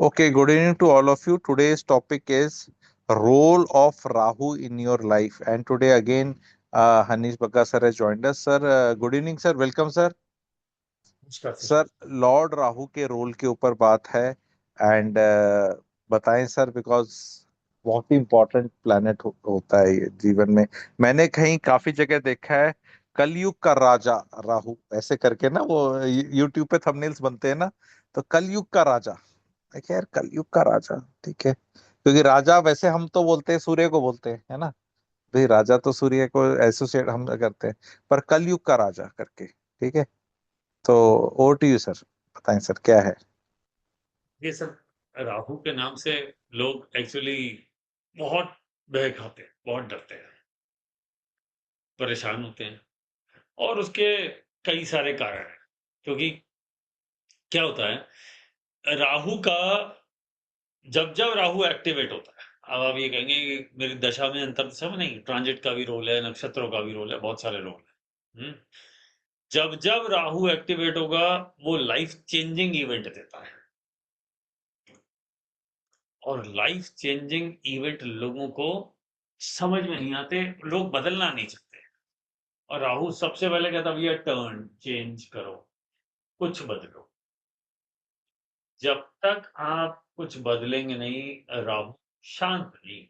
Okay, good evening to all of you. Today's topic is role of Rahu in your life. And today again, Hanish Bakka sir has joined us. Sir, good evening, sir. Welcome, sir. नमस्कार sir. Sir, Lord Rahu के role के ऊपर बात है and बताएं sir, because बहुत ही important planet होता है ये जीवन में। मैंने कहीं काफी जगह देखा है कलयुग का राजा राहु ऐसे करके ना, वो यूट्यूब पे थंबनेल्स बनते हैं ना, तो कलयुग का राजा। देखिए यार, कलयुग का राजा ठीक है, क्योंकि राजा वैसे हम तो बोलते हैं सूर्य को बोलते हैं, है ना। भाई राजा तो सूर्य को एसोसिएट हम करते हैं, पर कलयुग का राजा करके ठीक है। तो ओवर टू यू सर, बताएं सर क्या है। ये सर राहु के नाम से लोग एक्चुअली बहुत भय खाते हैं, बहुत डरते हैं, परेशान होते हैं और उसके कई सारे कारण हैं। क्योंकि क्या होता है राहु का जब जब राहु एक्टिवेट होता है, अब आप ये कहेंगे कि मेरी दशा में अंतर दशा में नहीं, ट्रांजिट का भी रोल है, नक्षत्रों का भी रोल है, बहुत सारे रोल है। जब जब राहु एक्टिवेट होगा वो लाइफ चेंजिंग इवेंट देता है और लाइफ चेंजिंग इवेंट लोगों को समझ में नहीं आते, लोग बदलना नहीं चाहते। और राहु सबसे पहले कहता भैया टर्न चेंज करो, कुछ बदलो। जब तक आप कुछ बदलेंगे नहीं राहु शांत नहीं।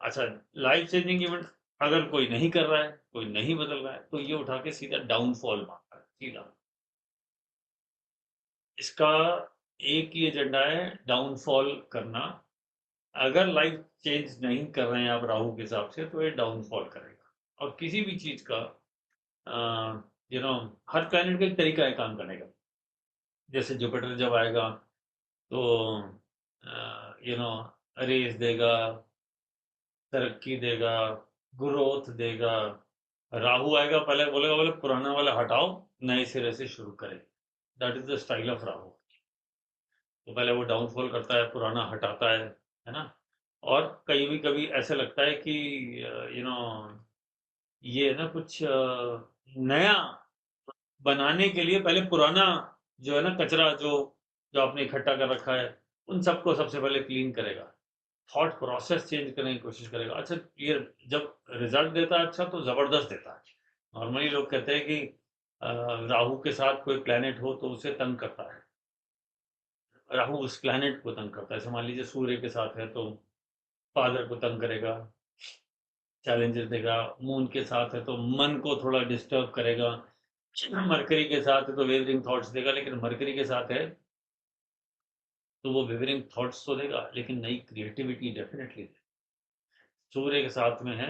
अच्छा, लाइफ चेंजिंग इवेंट अगर कोई नहीं कर रहा है, कोई नहीं बदल रहा है, तो ये उठा के सीधा डाउनफॉल मारता है सीधा। इसका एक ही एजेंडा है, डाउनफॉल करना। अगर लाइफ चेंज नहीं कर रहे हैं आप राहु के हिसाब से, तो ये डाउनफॉल करेगा। और किसी भी चीज का यू नो हर प्लैनेट का एक तरीका है काम करने का। जैसे जुपिटर जब आएगा तो रेस देगा, तरक्की देगा, ग्रोथ देगा। राहु आएगा पहले बोलेगा, बोले पुराना वाला हटाओ, नए सिरे से शुरू करें। That is the style of Rahu. तो पहले वो डाउनफॉल करता है, पुराना हटाता है ना। और कभी ऐसे लगता है कि यू नो ये ना कुछ नया बनाने के लिए पहले पुराना जो है ना कचरा, जो जो आपने इकट्ठा कर रखा है, उन सबको सबसे पहले क्लीन करेगा। थॉट प्रोसेस चेंज करने की कोशिश करेगा। अच्छा, ये जब रिजल्ट देता है अच्छा, तो जबरदस्त देता है। नॉर्मली लोग कहते हैं कि राहु के साथ कोई प्लेनेट हो तो उसे तंग करता है। राहु उस प्लेनेट को तंग करता है। जैसे मान लीजिए सूर्य के साथ है तो फादर को तंग करेगा, चैलेंजेस देगा। मून के साथ है तो मन को थोड़ा डिस्टर्ब करेगा। मरकरी के साथ है तो वेवरिंग थॉट्स देगा, लेकिन मरकरी के साथ है तो वो वेवरिंग थॉट्स तो देगा, लेकिन नई क्रिएटिविटी डेफिनेटली देगा। सूर्य के साथ में है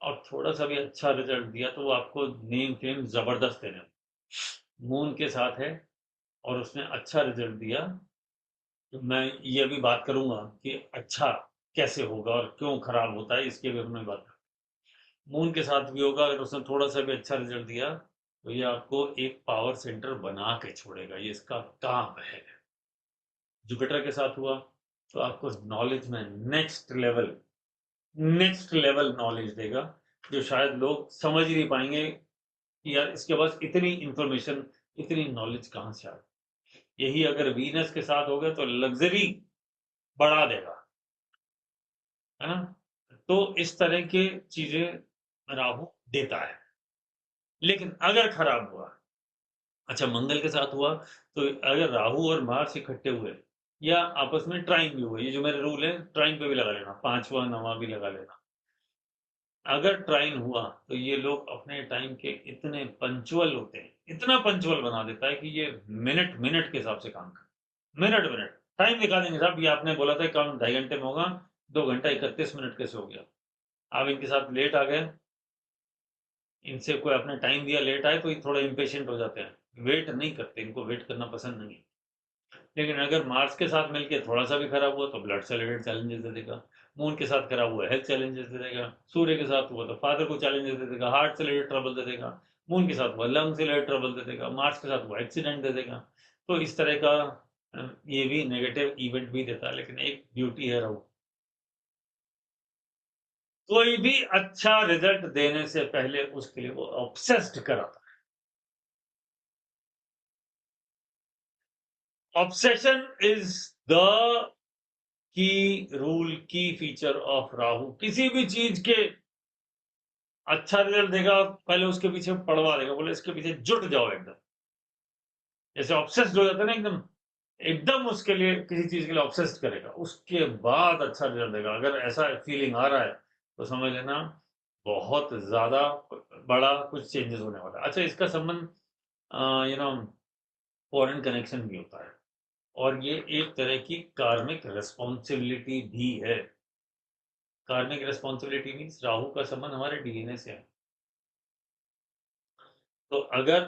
और थोड़ा सा भी अच्छा रिजल्ट दिया तो वो आपको नेम फेम जबरदस्त देने। मून के साथ है और उसने अच्छा रिजल्ट दिया, तो मैं ये अभी बात करूंगा कि अच्छा कैसे होगा और क्यों खराब होता है, इसके बारे में बात। मून के साथ भी होगा, अगर उसने थोड़ा सा भी अच्छा रिजल्ट दिया तो ये आपको एक पावर सेंटर बना के छोड़ेगा, ये इसका काम है। जुपिटर के साथ हुआ तो आपको नॉलेज में नेक्स्ट लेवल नॉलेज देगा, जो शायद लोग समझ ही नहीं पाएंगे कि यार इसके पास इतनी इंफॉर्मेशन, इतनी नॉलेज कहाँ से आ गई। यही अगर वीनस के साथ हो गया तो लग्जरी बढ़ा देगा, है ना। तो इस तरह के चीजें राहु देता है। लेकिन अगर खराब हुआ, अच्छा मंगल के साथ हुआ, तो अगर राहु और मार्स इकट्ठे हुए या आपस में ट्राइन भी हुए, ये जो मेरे रूल है ट्राइन पे भी लगा लेना, पांचवा नवा भी लगा लेना। अगर ट्राइन हुआ तो ये लोग अपने टाइम के इतने पंचुअल होते हैं, इतना पंचुअल बना देता है कि ये मिनट मिनट के हिसाब से काम कर, मिनट मिनट टाइम दिखा देंगे साहब। ये आपने बोला था काम 2.5 घंटे में होगा, 2 घंटा 31 मिनट कैसे हो गया। आप इनके साथ लेट आ गए, इनसे कोई अपने टाइम दिया लेट आए तो ये थोड़ा इम्पेशेंट हो जाते हैं, वेट नहीं करते, इनको वेट करना पसंद नहीं है। लेकिन अगर मार्स के साथ मिलके थोड़ा सा भी खराब हुआ तो ब्लड से रिलेटेड चैलेंजेस दे देगा। मून के साथ खराब हुआ हेल्थ चैलेंजेस दे देगा। सूर्य के साथ हुआ तो फादर को चैलेंजेस दे देगा, हार्ट से रिलेटेड ट्रबल दे देगा। मून के साथ हुआ लंग से रिलेटेड ट्रबल दे देगा। मार्स के साथ हुआ एक्सीडेंट दे देगा। तो इस तरह का ये भी नेगेटिव इवेंट भी देता है, लेकिन एक ब्यूटी है रहू, कोई भी अच्छा रिजल्ट देने से पहले उसके लिए वो ऑब्सेस्ड कराता है। Obsession is the key rule की फीचर ऑफ राहु, किसी भी चीज के अच्छा रिजल्ट देगा, पहले उसके पीछे पड़वा देगा, बोले इसके पीछे जुट जाओ एकदम, जैसे ऑब्सेस्ड हो जाता है ना एकदम, एकदम उसके लिए किसी चीज के लिए ऑब्सेस्ड करेगा, उसके बाद अच्छा रिजल्ट देगा। अगर ऐसा फीलिंग आ रहा है तो समझ लेना बहुत ज्यादा बड़ा कुछ चेंजेस होने वाला है। अच्छा, इसका संबंध यू नो फॉरेन कनेक्शन भी होता है, और ये एक तरह की कार्मिक रिस्पॉन्सिबिलिटी भी है। कार्मिक रिस्पॉन्सिबिलिटी मीन्स राहु का संबंध हमारे डीएनए से है। तो अगर,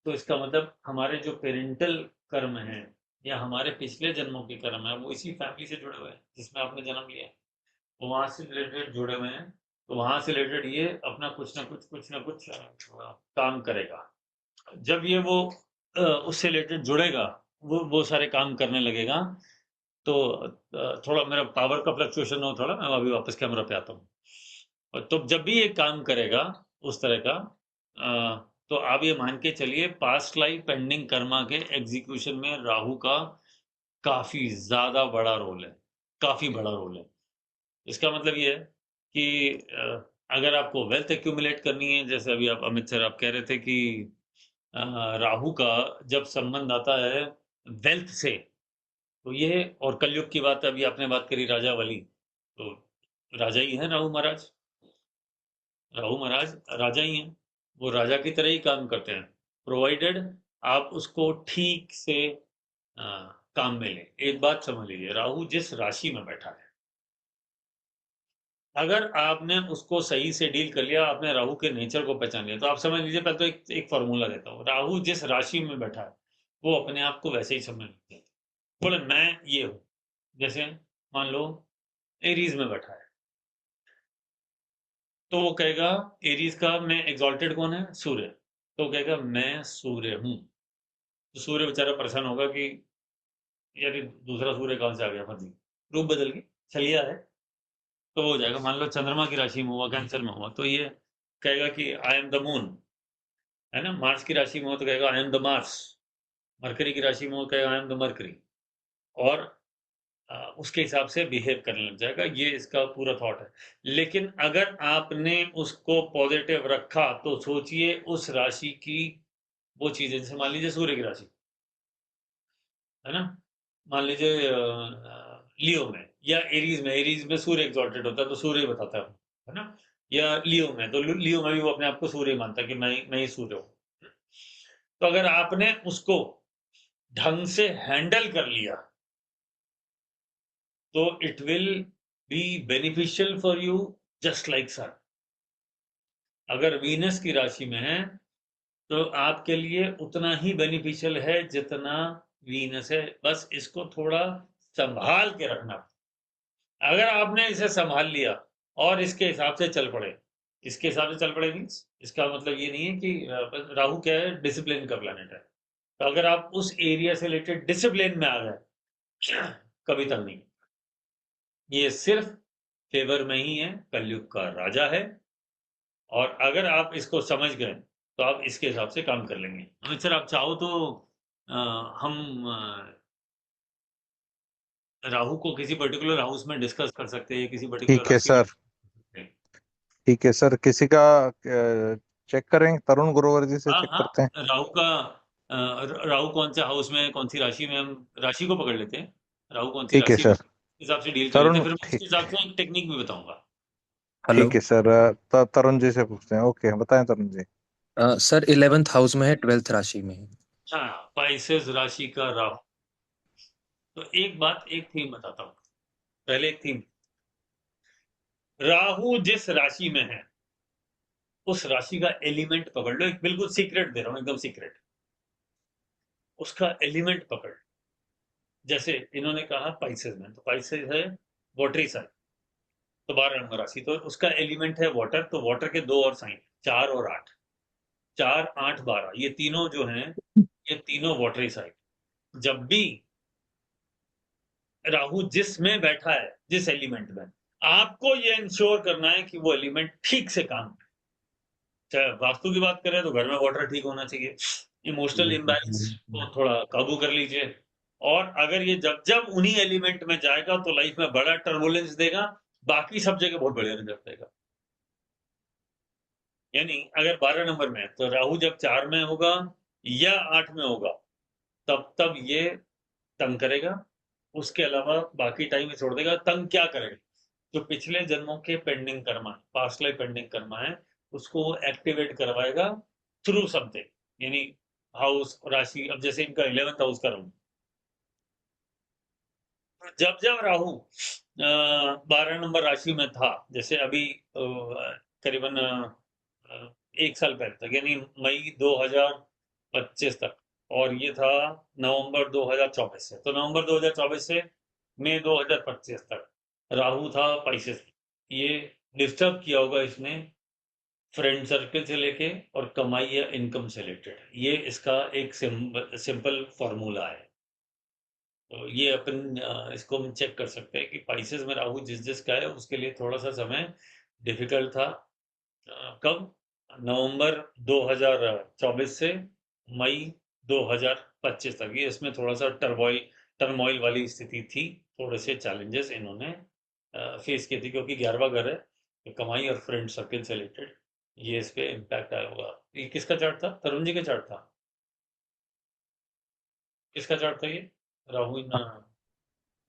तो इसका मतलब हमारे जो पेरेंटल कर्म हैं या हमारे पिछले जन्मों के कर्म है वो इसी फैमिली से जुड़े हुए हैं जिसमें आपने जन्म लिया है, वो वहां से रिलेटेड जुड़े हुए हैं। तो वहां से रिलेटेड ये अपना कुछ ना कुछ काम करेगा। जब ये वो उससे रिलेटेड जुड़ेगा, वो सारे काम करने लगेगा। तो थोड़ा मेरा पावर का फ्लक्चुएशन हो, थोड़ा मैं अभी वापस कैमरा पे आता हूँ। और तो जब भी ये काम करेगा उस तरह का, तो आप ये मान के चलिए पास्ट लाइफ पेंडिंग कर्मा के एग्जीक्यूशन में राहु का काफी ज्यादा बड़ा रोल है, काफी बड़ा रोल है। इसका मतलब ये है कि अगर आपको वेल्थ एक्यूमुलेट करनी है, जैसे अभी आप अमित सर आप कह रहे थे कि अ, राहु का जब संबंध आता है वेल्थ से, तो ये, और कलयुग की बात अभी आपने बात करी राजा वाली, तो राजा ही है राहु महाराज। राहु महाराज राजा ही हैं, वो राजा की तरह ही काम करते हैं, प्रोवाइडेड आप उसको ठीक से अ, काम में लें। एक बात समझ लीजिए, राहु जिस राशि में बैठा है, अगर आपने उसको सही से डील कर लिया, आपने राहु के नेचर को पहचान लिया, तो आप समझ लीजिए, पहले तो एक फॉर्मूला देता हूँ, राहु जिस राशि में बैठा है वो अपने आप को वैसे ही समझ लेते हैं। बोले मैं ये हूँ, जैसे मान लो एरीज में बैठा है, तो वो कहेगा, एरीज का में एग्जॉल्टेड कौन है, सूर्य, तो वो कहेगा मैं सूर्य हूँ। तो सूर्य बेचारा परेशान होगा कि यार ये दूसरा सूर्य कहाँ से आ गया, फर्जी रूप बदल के छलिया है। तो वो हो जाएगा, मान लो चंद्रमा की राशि में हुआ, कैंसर में हुआ, तो ये कहेगा कि आई एम द मून, है ना। मार्स की राशि में हो तो कहेगा I am the Mars, mercury की राशि में हो तो कहेगा आई एम द मरकरी, और उसके हिसाब से बिहेव करने लग जाएगा। ये इसका पूरा थॉट है। लेकिन अगर आपने उसको पॉजिटिव रखा तो सोचिए उस राशि की वो चीजें, जैसे मान लीजिए सूर्य की राशि, है ना, मान लीजिए लियो में या एरीज में सूर्य एग्जॉल्टेड होता है तो सूर्य ही बताता है ना। या लियो में, तो लियो में भी वो अपने आप को सूर्य ही मानता है कि मैं ही सूर्य हूँ। तो अगर आपने उसको ढंग से हैंडल कर लिया तो it will be beneficial for you, just like sun. अगर वीनस की राशि में है तो आपके लिए उतना ही बेनिफिशियल है जितना वीनस है, बस इसको थोड़ा संभाल के रखना। अगर आपने इसे संभाल लिया और इसके हिसाब से चल पड़े, इसके हिसाब से चल पड़े मीन्स इसका मतलब ये नहीं है कि राहु क्या है, डिसिप्लिन का प्लैनेट है। तो अगर आप उस एरिया से रिलेटेड डिसिप्लिन में आ गए, कभी तक नहीं। ये सिर्फ फेवर में ही है, कलयुग का राजा है, और अगर आप इसको समझ गए तो आप इसके हिसाब से काम कर लेंगे। अमित सर आप चाहो तो अ, हम राहु को किसी पर्टिकुलर हाउस में डिस्कस कर सकते हैं, किसी पर्टिकुलर ठीक है राशि में सर। discuss कर सकते हैं। ठीक है सर, किसी का चेक करें, तरुण ग्रोवर जी से हाँ चेक करते हैं। हाँ, राहु का राहु कौन से हाउस में है, कौन सी राशि में, हम राशि को पकड़ लेते हैं, राहु कौन सी ठीक है राशि में, सर। उस हिसाब से डील कर लेते तरुण, हैं, फिर मैं उसके ठीक। हिसाब से एक टेक्निक भी बताऊंगा। हेलो। ठीक है सर, तरुण जी से पूछते हैं। ओके, बताएं Tarun ji. Sir 11th house में है, 12th राशि में है। हाँ, पाइसेस राशि का राहु। तो एक बात, एक थीम बताता हूँ, पहले एक थीम, राहु जिस राशि में है उस राशि का एलिमेंट पकड़ लो, एक बिल्कुल सीक्रेट दे रहा हूँ, एकदम सीक्रेट, उसका एलिमेंट पकड़। जैसे इन्होंने कहा पाइसेस में, तो पाइसेस है वाटरी साइन, तो 12 नंबर राशि, तो उसका एलिमेंट है वाटर, तो वाटर के दो और साइन, 4 और 8, 4, 8, 12, ये तीनों जो हैं, ये तीनों वाटरी साइन। जब भी राहु जिस में बैठा है, जिस एलिमेंट में, आपको ये इंश्योर करना है कि वो एलिमेंट ठीक से काम करे। चाहे वास्तु की बात करें तो घर में वाटर ठीक होना चाहिए, इमोशनल इम्बैलेंस को थोड़ा काबू कर लीजिए, और अगर ये जब जब उन्हीं एलिमेंट में जाएगा तो लाइफ में बड़ा टर्बुलेंस देगा, बाकी सब जगह बहुत बढ़िया रिजल्ट देगा। यानी अगर 12 नंबर में है तो राहु जब 4 में होगा या 8 में होगा तब तब ये तंग करेगा। उसके अलावा बाकी टाइम में छोड़ देगा। तंग क्या करेगा? जो पिछले जन्मों के पेंडिंग कर्मा है, पास्ट लाइफ पेंडिंग कर्मा है, उसको एक्टिवेट करवाएगा थ्रू समथिंग। यानी हाउस राशि, अब जैसे इनका 11th हाउस का राहु, जब जब राहु 12 नंबर राशि में था, जैसे अभी करीबन 1 साल पहले तक, यानी मई 2025 तक, और ये था नवंबर 2024 से, तो नवंबर 2024 से मई 2025 तक राहु था पाइसेस में। ये डिस्टर्ब किया होगा इसने फ्रेंड सर्कल से लेके और कमाई या इनकम से रिलेटेड। ये इसका एक सिंपल फॉर्मूला है। तो ये अपन इसको हम चेक कर सकते हैं कि पाइसेस में राहु जिस जिसका है उसके लिए थोड़ा सा समय डिफिकल्ट था। कब? नवंबर 2024 से मई 2025 तक, ये इसमें थोड़ा सा टर्मोइल वाली स्थिति थी। थोड़े से चैलेंजेस इन्होंने फेस किए थे, क्योंकि 11वां घर है तो कमाई और फ्रेंड सर्कल से रिलेटेड ये इस पे इम्पैक्ट आया होगा। ये किसका चार्ट था? तरुण जी का चार्ट था? किसका चार्ट था ये? राहु इन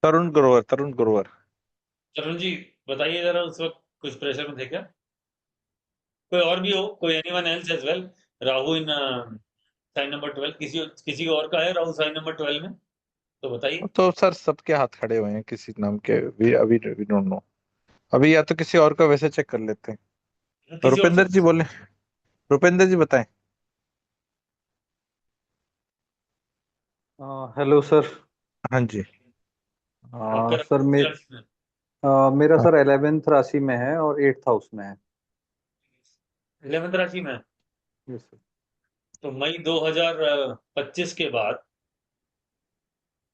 तरुण ग्रोवर, तरुण ग्रोवर। तरुण जी बताइए जरा, उस वक्त कुछ प्रेशर में थे क्या? कोई और भी हो, कोई anyone else as well? Rahu in sign number 12, किसी किसी और का है राहु साइन नंबर 12 में? तो बताइए। तो सर सबके हाथ खड़े हुए हैं किसी नाम के, वी अभी वी डोंट नो। अभी या तो किसी और का वैसे चेक कर लेते हैं। तो किसी और से। रुपेंद्र जी बोले, रुपेंद्र जी बताएं। Hello sir. हाँ जी। आपका सर राहु किस राशि में? मेरा हाँ, सर 11th राशि में है और 8th हाउस में है। 11th राशि में है। Yes sir. तो मई 2025 के बाद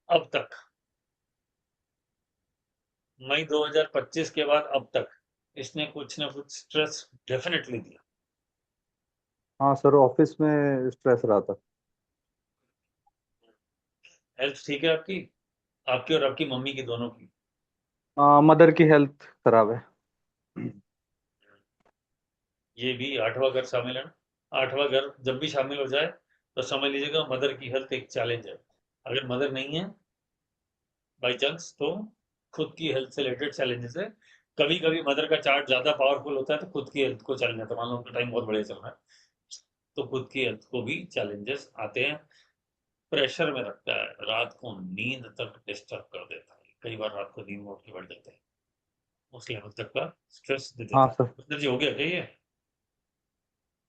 अब तक, मई 2025 के बाद अब तक इसने कुछ ना कुछ स्ट्रेस डेफिनेटली दिया। हाँ सर, ऑफिस में स्ट्रेस रहा था। हेल्थ ठीक है आपकी? आपकी और आपकी मम्मी की, दोनों की? मदर की हेल्थ खराब है। ये भी 8वां घर शामिल है ना। 8वां घर जब भी शामिल हो जाए तो समझ लीजिएगा मदर की हेल्थ एक चैलेंज है। अगर मदर नहीं है बाई चांस तो खुद की हेल्थ से रिलेटेड चैलेंजेस है। कभी कभी मदर का चार्ट ज्यादा पावरफुल होता है तो खुद की हेल्थ को चैलेंज आता है। मान लो उनका टाइम बहुत बढ़िया चल रहा है तो खुद की हेल्थ को भी चैलेंजेस आते हैं। प्रेशर में रखता है, रात को नींद तक डिस्टर्ब कर देता है, कई बार रात को नींद में उठ के बैठ जाते हैं, उस लेवल तक का स्ट्रेस दे हाँ देता है। सर। रुपिंदर जी हो गया क्या ये?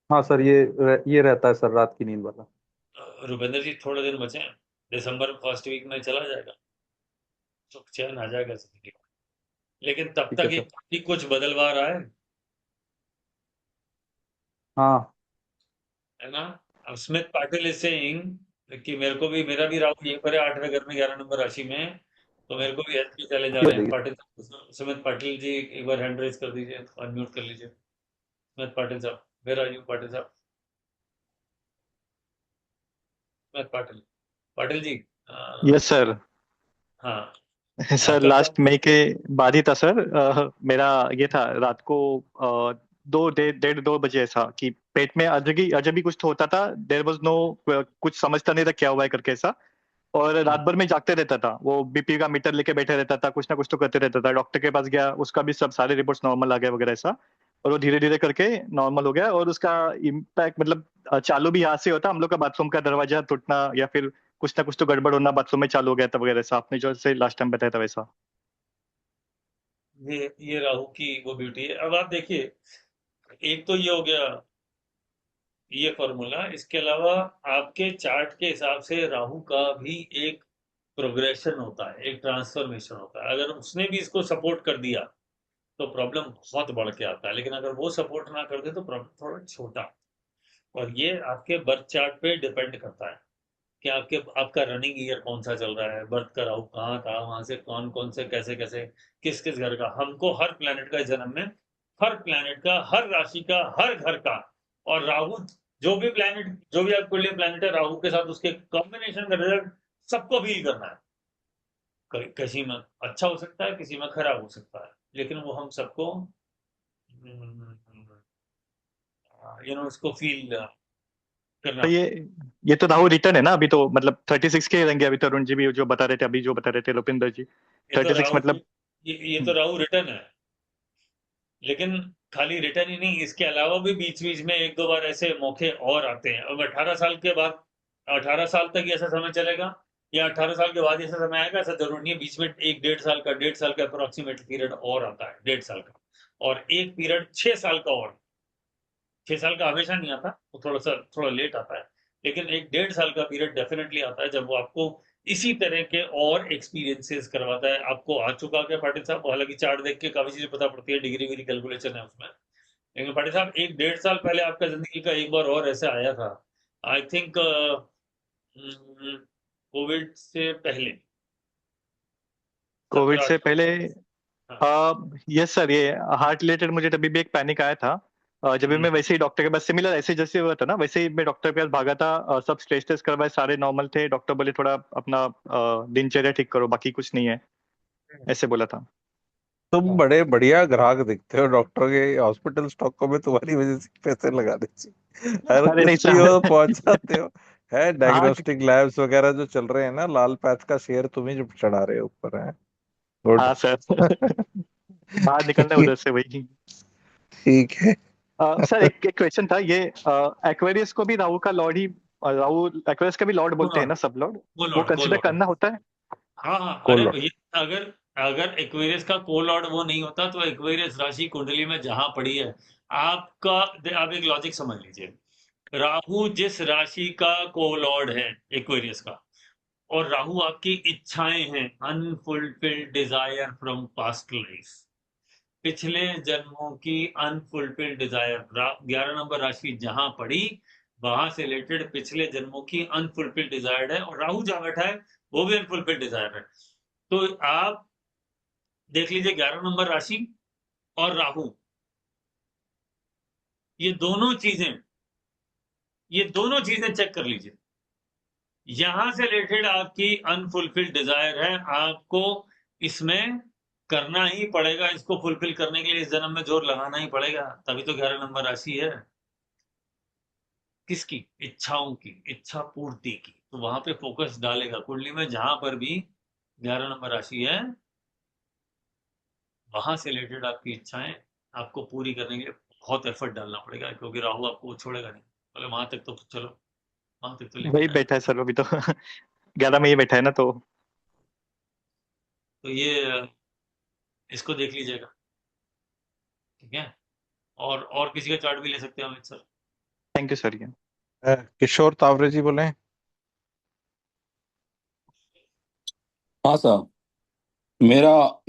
हाँ सर, ये रहता है सर, रात की नींद वाला। रुपिंदर जी थोड़े दिन बचे हैं, दिसंबर फर्स्ट वीक में चला जाएगा, सुख चैन आ जाएगा जिंदगी में। लेकिन तब ठीक है तक सर। एक ही कुछ बदलवा रहा हाँ। है ना। अब स्मिथ पाटिल इज सेइंग कि मेरे को भी, मेरा भी राहु यहीं पर है 8वें घर में 11 नंबर राशि में, तो मेरे को भी हेल्थ के चैलेंज आ हो रहे हैं। जाएगी। पाटिल, सुमित पाटिल जी एक बार हैंड रेज कर दीजिए, अनम्यूट कर लीजिए। स्मिथ पाटिल साहब, वेयर आर यू पाटिल साहब? Smith Patil, Patil ji. Yes sir. हाँ, सर आपका लास्ट क्या? मई के बाद ही था सर। मेरा ये था रात को 2 1:30 2 बजे ऐसा कि पेट में अजब ही कुछ तो होता था। देयर वाज नो, कुछ समझता नहीं था क्या हुआ है करके ऐसा। और रात भर में जागते रहता था, वो बीपी का मीटर लेके बैठे रहता था, कुछ ना कुछ तो करते रहता था। डॉक्टर के पास गया, उसका भी सब सारे रिपोर्ट्स नॉर्मल आ गए वगैरह ऐसा। और वो धीरे धीरे करके नॉर्मल हो गया। और उसका इम्पैक्ट मतलब चालू भी यहाँ से होता, हम लोग का बाथरूम का दरवाजा टूटना या फिर कुछ ना कुछ तो गड़बड़ होना बाथरूम में चालू हो गया था वगैरह ऐसा, आपने जो से लास्ट टाइम बताया था वैसा। ये राहु की वो ब्यूटी है। अब आप देखिए, एक तो ये हो गया ये फॉर्मूला। इसके अलावा आपके चार्ट के हिसाब से राहु का भी एक प्रोग्रेशन होता है, एक ट्रांसफॉर्मेशन होता है। अगर उसने भी इसको सपोर्ट कर दिया तो प्रॉब्लम बहुत बढ़ के आता है, लेकिन अगर वो सपोर्ट ना कर दे तो प्रॉब्लम थोड़ा छोटा। और ये आपके बर्थ चार्ट पे डिपेंड करता है कि आपका रनिंग ईयर कौन सा चल रहा है, बर्थ का राहु कहाँ था, वहां से कौन कौन से कैसे कैसे किस किस घर का। हमको हर प्लेनेट का जन्म में, हर प्लेनेट का, हर राशि का, हर घर का, और राहु, जो भी प्लेनेट, जो भी आपके लिए प्लेनेट है राहु के साथ उसके कॉम्बिनेशन का रिजल्ट सबको फील करना है। किसी में अच्छा हो सकता है, किसी में खराब हो सकता है, लेकिन वो हम सबको उसको फील करना। तो ये तो राहुल रिटर्न है ना अभी, तो मतलब 36 के रहेंगे अभी, तरुण जी भी जो बता रहे थे अभी, जो बता रहे थे लोपिंदर जी, ये तो 36 राहु मतलब। ये तो राहु रिटर्न है, लेकिन खाली रिटर्न ही नहीं, इसके अलावा भी बीच बीच में एक दो बार ऐसे मौके और आते हैं। अब 18 साल के बाद 18 साल तक ऐसा समय चलेगा, या 18 साल के बाद ऐसा समय आएगा, ऐसा जरूर नहीं है। बीच में एक 1.5 साल का अप्रोक्सीमेट पीरियड और आता है, 1.5 साल का, और एक पीरियड 6 साल का और। 6 साल का हमेशा नहीं आता, वो थोड़ा लेट आता है, लेकिन एक 1.5 साल का पीरियड डेफिनेटली आता है, जब वो आपको इसी तरह के और एक्सपीरियंसेस करवाता है। आपको आ चुका क्या पाटिल साहब? हालांकि चार्ट देख के काफी चीजें पता पड़ती है, डिग्री विग्री कैलकुलेशन है उसमें, लेकिन पाटिल साहब 1-1.5 साल पहले आपका जिंदगी का एक बार और ऐसे आया था, आई थिंक कोविड से पहले, कोविड से 17-18। पहले। हाँ। यस सर, ये हार्ट रिलेटेड मुझे तभी भी एक पैनिक आया था। जब भी मैं वैसे ही डॉक्टर के पास, सिमिलर ऐसे जैसे हुआ था ना, वैसे ही मैं डॉक्टर के पास भागा था। सब स्ट्रेस टेस्ट करवाए, सारे नॉर्मल थे। डॉक्टर बोले थोड़ा अपना दिनचर्या ठीक करो, बाकी कुछ नहीं है, ऐसे बोला था। तुम बड़े बढ़िया ग्राहक दिखते हो डॉक्टर के। हॉस्पिटल स्टॉक में तुम्हारी वजह से पैसे लगा दीजिए, हर अरे नहीं कुछ भी सर। हो पहुंच जाते हो। है हाँ डायग्नोस्टिक लैब्स वगैरह जो चल रहे हैं ना, लाल पैच का शेयर तुम ही जो चढ़ा रहे हो ऊपर है। गुड। हाँ सर। बाहर निकलना है उधर से वही। ठीक है। सर एक एक क्वेश्चन था ये। एक्वेरियस को भी राहु का लॉर्ड ही, राहु एक्वेरियस का भी लॉर्ड को बोलते हैं लॉर्ड, ना सब लॉर्ड, को वो लॉर्ड, को कंसिडर लॉर्ड। करना होता है? हाँ हाँ, अरे कोल। भैया, अगर अगर एक्वेरियस का कोलॉर्ड वो नहीं होता, तो एक्वेरियस राशि कुंडली में जहां पड़ी है, आपका, आप एक लॉजिक समझ लीजिए। राहु जिस राशि का कोलॉर्ड है, एक्वेरियस का, और राहु आपकी इच्छाएं हैं, unfulfilled Dzire from past life, पिछले जन्मों की अनफुलफिल्ड डिजायर। 11 नंबर राशि जहां पड़ी, वहां से रिलेटेड पिछले जन्मों की अनफुलफिल्ड डिजायर है, और राहु जहां बैठा है वो भी अनफुलफिल्ड डिजायर है। तो आप देख लीजिए, 11 नंबर राशि और राहु, ये दोनों चीजें, ये दोनों चीजें चेक कर लीजिए। यहां से रिलेटेड आपकी अनफुलफिल्ड डिजायर है, आपको इसमें करना ही पड़ेगा। इसको फुलफिल करने के लिए इस जन्म में जोर लगाना ही पड़ेगा, तभी तो 11 नंबर राशि है। किसकी? इच्छाओं की, इच्छा पूर्ति की। तो वहां पे फोकस डालेगा कुंडली में, जहां पर भी 11 नंबर राशि है, वहां से रिलेटेड आपकी इच्छाएं आपको पूरी करने के लिए बहुत एफर्ट डालना पड़ेगा, क्योंकि राहु आपको छोड़ेगा नहीं। बोले वहां तक तो चलो, वहां तक तो लेके वही जाएगा। बैठा है सर अभी तो। 11 में ही बैठा है ना तो। तो ये इसको देख लीजिएगा, ठीक है? और किसी का चार्ट भी ले सकते हैं Amit sir. Thank you sir. ये किशोर तावरे जी बोले। हाँ सर, मेरा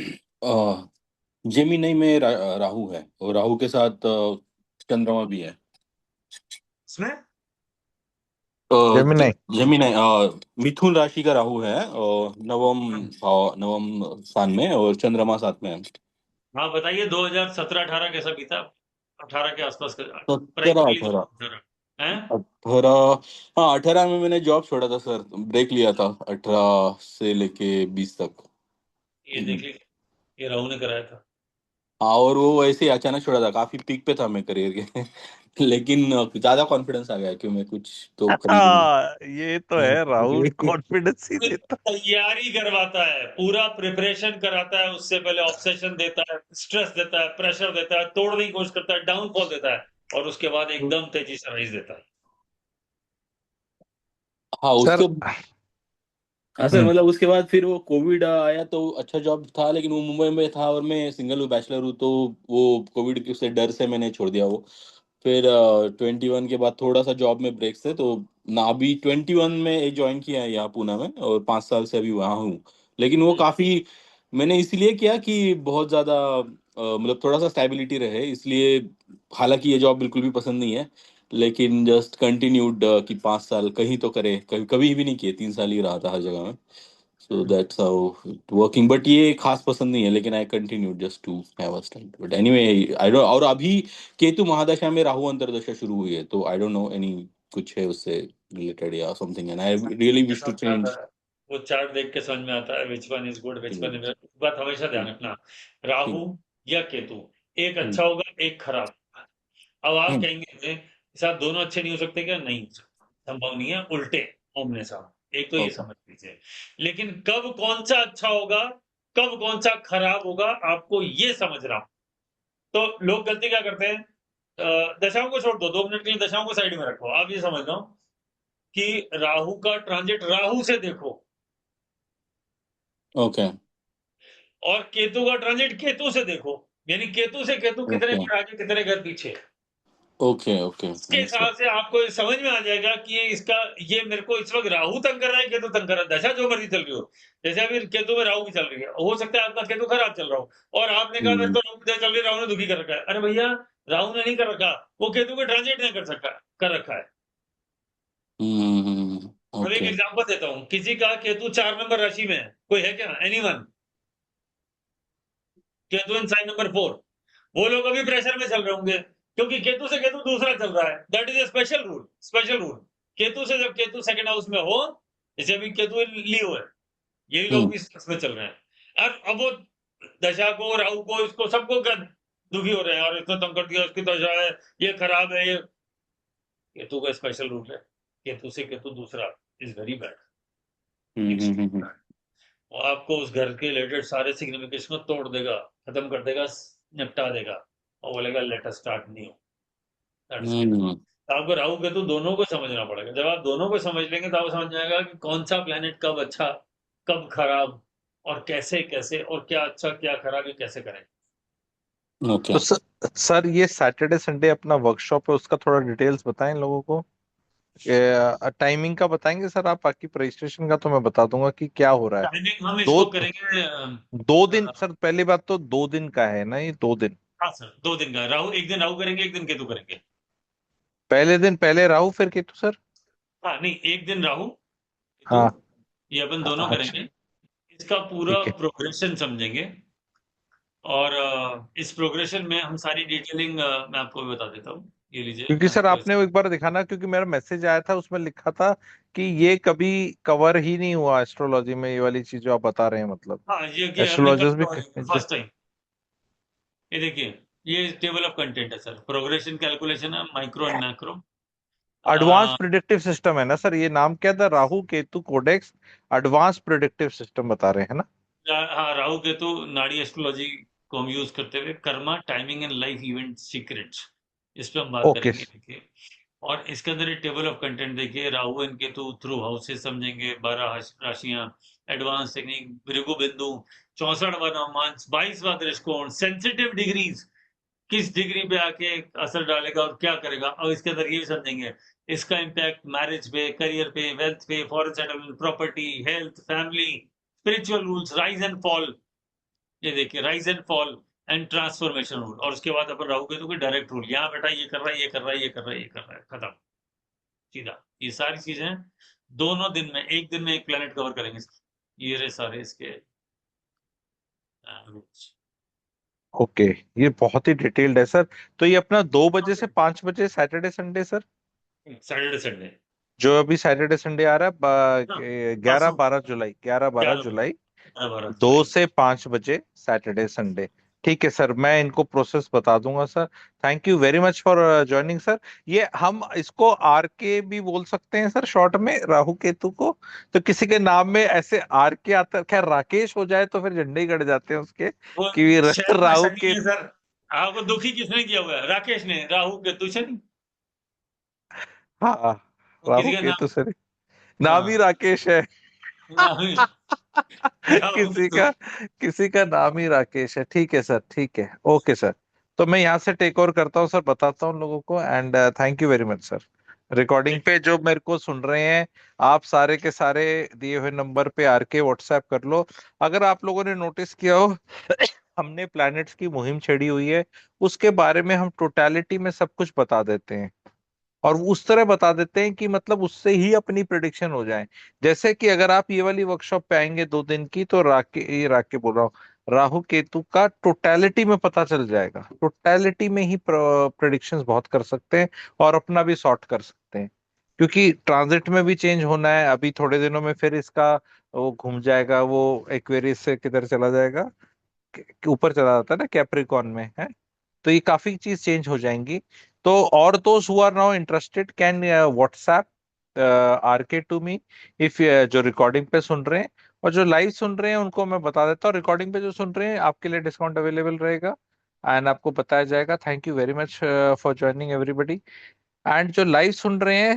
जेमिनी में राहु है, और राहु के साथ चंद्रमा भी है। इसमें जेमिनी। जेमिनी मिथुन राशि का राहु है, और नवम स्थान में, और चंद्रमा साथ में है। हाँ बताइए, 2017-18 कैसा बीता? 18 के आसपास का, 17 प्राइमरली 18 18 हैं? 18। हाँ, 18 में मैंने जॉब छोड़ा था सर, ब्रेक लिया था 18 से लेके 20 तक। ये देख लीजिए, ये राहु ने कराया था। हाँ, और वो ऐसे ही अचानक छोड़ा था, काफी पीक पे था मैं करियर के। लेकिन ज्यादा कॉन्फिडेंस आ गया कि मैं कुछ तो कर ही लूंगा। ये तो है, राहुल कॉन्फिडेंस ही देता। तैयारी करवाता है, पूरा प्रिपरेशन कराता है, उससे पहले ऑब्सेशन देता है, स्ट्रेस देता है, प्रेशर देता है, तोड़ने की कोशिश करता है, डाउनफॉल देता है, और उसके बाद एकदम तेजी से राइज देता है। हाँ सर। उसके हाँ सर, मतलब उसके बाद फिर वो कोविड आया, तो अच्छा जॉब था, लेकिन वो मुंबई में था, और मैं सिंगल हूँ, बैचलर हूँ, तो वो कोविड के से डर से मैंने छोड़ दिया वो। फिर 21 के बाद थोड़ा सा जॉब में ब्रेक से, तो ना अभी 21 में एक ज्वाइन किया है यहाँ पूना में, और 5 साल से अभी वहाँ हूँ। लेकिन वो काफी मैंने इसलिए किया कि बहुत ज्यादा मतलब थोड़ा सा स्टेबिलिटी रहे, इसलिए। हालांकि ये जॉब बिल्कुल भी पसंद नहीं है, लेकिन जस्ट कंटिन्यूड कि 5 साल कहीं तो करे, कभी कभी भी नहीं किए, 3 साल ही रहा था हर जगह में। So that's how it working, but ये खास पसंद नहीं है, लेकिन I continued just to have a style, but anyway I don't. और अभी केतु महादशा में राहु अंतर्दशा शुरू हुई है, तो आई डोंट नो एनी कुछ है उससे रिलेटेड या something, and I really wish to change. वो चार्ट देख के समझ में आता है which one is good which one is, बात हमेशा ध्यान रखना, राहु या केतु एक अच्छा होगा एक खराब होगा। अब आप कहेंगे साहब दोनों अच्छे नहीं हो सकते क्या? नहीं हो सकते, संभव नहीं है, उल्टे ओमने साहब, एक तो ये समझ लीजिए। लेकिन कब कौन सा अच्छा होगा कब कौन सा खराब होगा आपको ये समझना। तो लोग गलती क्या करते हैं, दशाओं को छोड़ दो, 2 मिनट के लिए दशाओं को साइड में रखो, आप ये समझ लो कि राहु का ट्रांजिट राहु से देखो ओके और केतु का ट्रांजिट केतु से देखो, यानी केतु से केतु कितने ओके घर आगे कितने घर पीछे। ओके ओके इसके हिसाब से आपको ये समझ में आ जाएगा कि ये इसका ये मेरे को इस वक्त राहु तंग कर रहा है केतु तंग कर रहा है, दशा जो मर्जी चल रही हो। जैसे अभी केतु में राहु की चल रही है, हो सकता है आपका केतु खराब चल रहा हो और आपने कहा मेरे तो राहु की दशा चल रही है, राहु ने दुखी कर रखा है। अरे भैया राहु ने नहीं कर रखा, वो केतु के ट्रांजिट ने कर रखा है। अब एक ओके एग्जांपल देता हूँ, किसी का केतु 4 नंबर राशि में है, कोई है क्या? एनीवन? केतु इन साइन नंबर 4, वो लोग अभी प्रेशर में चल रहे होंगे क्योंकि केतु से केतु दूसरा चल रहा है। That is a special rule, special rule. Ketu से जब केतु सेकंड हाउस में हो, जैसे अभी केतु लियो है, यही लोग भी इसमें चल रहे हैं। अब वो दशा को राहु को इसको सबको दुखी हो रहे हैं और इसने तंग कर दिया, उसकी दशा है, ये खराब है, ये केतु का स्पेशल रूल है, केतु से केतु दूसरा इज वेरी बैड। वो आपको उस घर के रिलेटेड सारे सिग्निफिकेशन को तोड़ देगा, खत्म कर देगा, निपटा देगा और बोलेगा लेट अस स्टार्ट न्यू। आपको राहु केतु दोनों को समझना पड़ेगा। जब आप दोनों को समझ लेंगे तो आपको समझ जाएगा कि कौन सा प्लेनेट कब अच्छा कब खराब और कैसे कैसे और क्या अच्छा क्या खराब ये कैसे करें। ओके तो सर ये सैटरडे संडे अपना वर्कशॉप है, उसका थोड़ा डिटेल्स बताएं लोगों को। टाइमिंग का बताएंगे सर आप? बाकी रजिस्ट्रेशन का तो मैं बता दूंगा कि क्या हो रहा है। टाइमिंग हम दो इसको करेंगे 2 दिन सर, पहली बात तो 2 दिन का है ना, ये 2 दिन। हाँ सर 2 दिन का राहु, एक दिन राहु करेंगे एक दिन केतु करेंगे। पहले दिन पहले राहु फिर केतु सर? हाँ नहीं, एक दिन राहु केतु हाँ ये अपन दोनों अच्छा करेंगे, इसका पूरा ठीक है। प्रोग्रेशन समझेंगे और इस प्रोग्रेशन में हम सारी डिटेलिंग मैं आपको भी बता देता हूँ। ये लीजिए क्योंकि मैं सर आपको आपने वो एक बार दिखाना, क्योंकि मेरा मैसेज आया था उसमें लिखा था कि ये कभी कवर ही नहीं हुआ एस्ट्रोलॉजी में, ये वाली चीज जो आप बता रहे हैं, मतलब हाँ ये अपने एस्ट्रोलॉजर्स भी फर्स्ट टाइम। ये देखिए ये टेबल ऑफ कंटेंट है सर, प्रोग्रेशन कैलकुलेशन है, micro and macro. Advance predictive system है ना सर, ये नाम क्या था? Rahu Ketu codex advance predictive system बता रहे हैं ना? हाँ राहु केतु नाड़ी एस्ट्रोलॉजी को हम यूज करते हुए Karma timing and life event secrets, इस पे हम बात ओके करेंगे। देखिए और इसके अंदर एक टेबल ऑफ कंटेंट देखिए, Rahu and Ketu through houses समझेंगे, 12 राशियां, एडवांस टेक्निक, भृगु बिंदु, 64वां नवमांश, 22वां दृष्टिकोण, सेंसिटिव डिग्रीज, किस डिग्री पे आके असर डालेगा और क्या करेगा। और इसके अंदर ये भी समझेंगे इसका इम्पैक्ट मैरिज पे, करियर पे, वेल्थ पे, foreign settlement, property, health, family, spiritual rules, rise and fall. ये देखिए rise and fall and transformation rule. और उसके बाद अपन राहु केतु के डायरेक्ट रूल, यहाँ बेटा ये कर रहा है ये कर रहा है ये कर रहा है ये कर रहा है, खत्म सीधा। ये सारी चीजें दोनों दिन में, एक दिन में एक प्लेनेट कवर करेंगे। ये रहे सारे इसके रूल्स। ओके, ये बहुत ही डिटेल्ड है सर। तो ये अपना 2 बजे से 5 बजे Saturday Sunday sir, Saturday Sunday जो अभी सैटरडे संडे आ रहा हाँ, है 11-12 जुलाई, 11-12 11 जुलाई, 12 दो जुलाई। से 5 बजे सैटरडे संडे। ठीक है सर, मैं इनको प्रोसेस बता दूंगा sir. Thank you very much for joining sir. ये हम इसको आर के भी बोल सकते हैं सर शॉर्ट में, राहु केतु को? तो किसी के नाम में ऐसे आर के आता, खैर राकेश हो जाए तो फिर झंडे ही गड़ जाते हैं उसके वो कि शहर में राहु शनि के। है सर, आपको दुखी किसने किया हुआ है? राकेश ने, राहु केतु शनि, हाँ, वो किसी राहु का केतु नाम। सर, नाम ही हाँ राकेश है। नाम ही राहु किसी केतु। का किसी का नाम ही राकेश है। ठीक है सर, ठीक है, ओके सर। तो मैं यहाँ से टेक ओवर करता हूँ सर, बताता हूँ लोगों को। And thank you very much sir. Recording पे जो मेरे को सुन रहे हैं, आप सारे के सारे दिए हुए नंबर पे आर के व्हाट्सएप कर लो। अगर आप लोगों ने नोटिस किया हो हमने प्लैनेट्स की मुहिम छेड़ी हुई है, उसके बारे में हम टोटलिटी में सब कुछ बता देते हैं और उस तरह बता देते हैं कि मतलब उससे ही अपनी प्रिडिक्शन हो जाए। जैसे कि अगर आप ये वाली वर्कशॉप पे आएंगे 2 दिन की, तो राके बोल रहा हूँ, राहु केतु का टोटलिटी में पता चल जाएगा। टोटलिटी में ही प्रिडिक्शंस बहुत कर सकते हैं और अपना भी सॉर्ट कर सकते हैं। क्योंकि ट्रांजिट में भी चेंज होना है। अभी थोड़े दिनों में फिर इसका वो घूम जाएगा, वो एक्वेरियस से किधर चला जाएगा, ऊपर चला जाता है ना कैप्रिकॉर्न में है। तो ये काफी चीज चेंज हो जाएंगी। तो और दोस्त who are now interested can WhatsApp R K to me, if जो रिकॉर्डिंग पे सुन रहे हैं, और जो लाइव सुन रहे हैं उनको मैं बता देता हूँ, रिकॉर्डिंग पे जो सुन रहे हैं आपके लिए डिस्काउंट अवेलेबल रहेगा एंड आपको बताया जाएगा। Thank you very much for joining everybody. And जो लाइव सुन रहे हैं